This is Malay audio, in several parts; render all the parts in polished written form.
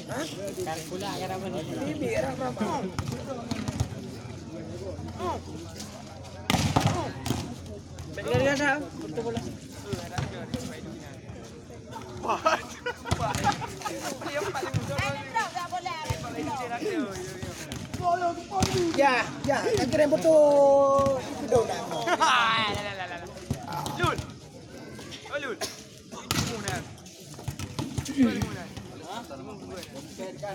Pula kan apa ni? Bibi era mama. Balik dah. Betul bola. Ya, ya, yang keren betul. Betul dah. Lul. Oh Lul. Muna. Muna. Bicara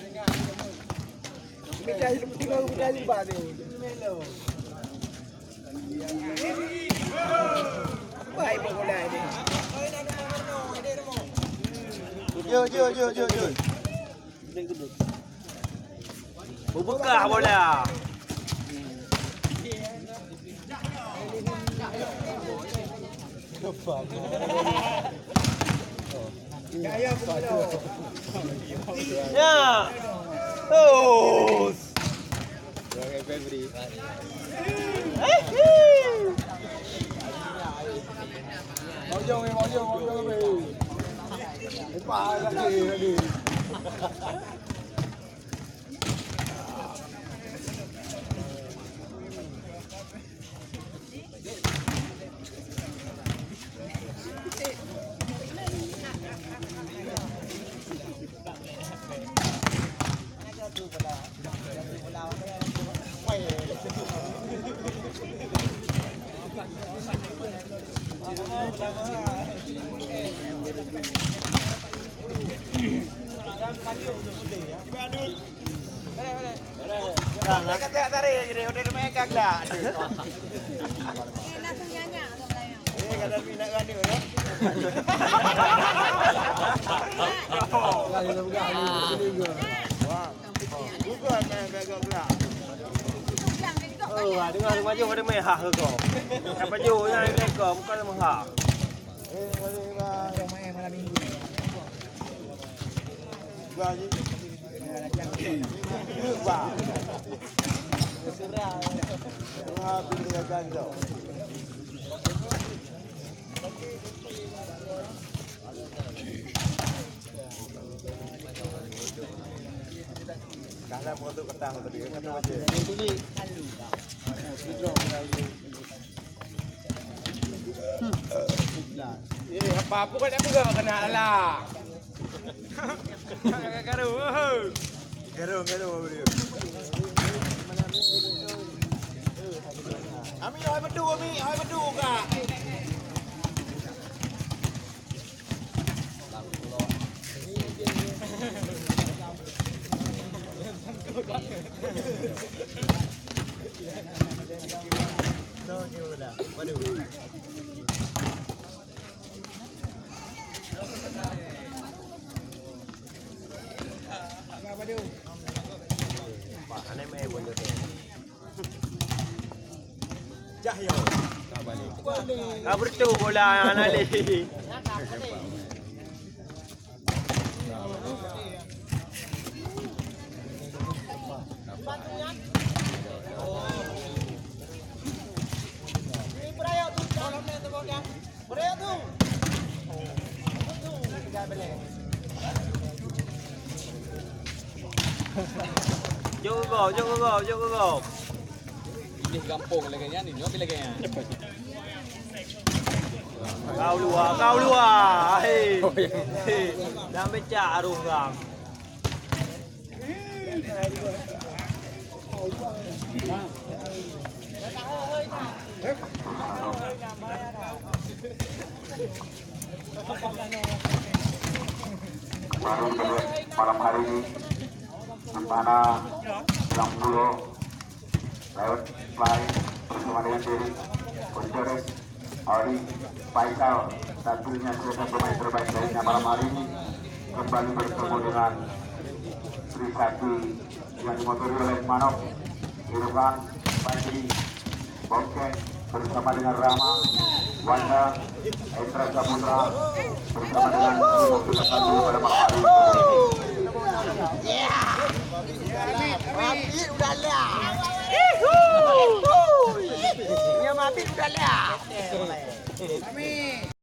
tinggal bicara di bawah ni. Baik bola ini. Jo. Bubukah bola. Ya. Terus. Mau jom. Lepas lagi. Kata tarik je dia udah megang dah. Langsung nyanyi Kata minat kan dia tu. Bukan main megang gelak. Dengar maju pada mehah ke kau. Kan baju yang mereka bukan mehah. Main malam minggu. Gaji. Bah. Surah. Surah pilih ganda. Kalau mau tu ketang tadi kata aja. Apa-apa kan aku gak kena lah. Garu beliau. Ami oi bedu kak. Waduh. Pak, aneh main bola tu. Jahyo. Tak balik. Ah betul bola Anali. Jom go. Ini kampung lagi ni, nyobi lagi ya. Kau luar. Hei. Dah becak arung gang. Baru malam hari ini di mana 60 lewat fly bersama dengan diri Coach Ori Faisal tentunya sudah pemain terbaik darinya malam hari ini kembali bertemu dengan Trisakti yang dimotori oleh Manok, Irfan, Panji, Bongkeng bersama dengan Rama, Wanda, Endra Saputra bersama dengan Trisakti pada malam hari ini. Mati udah lah. Mati udah lah.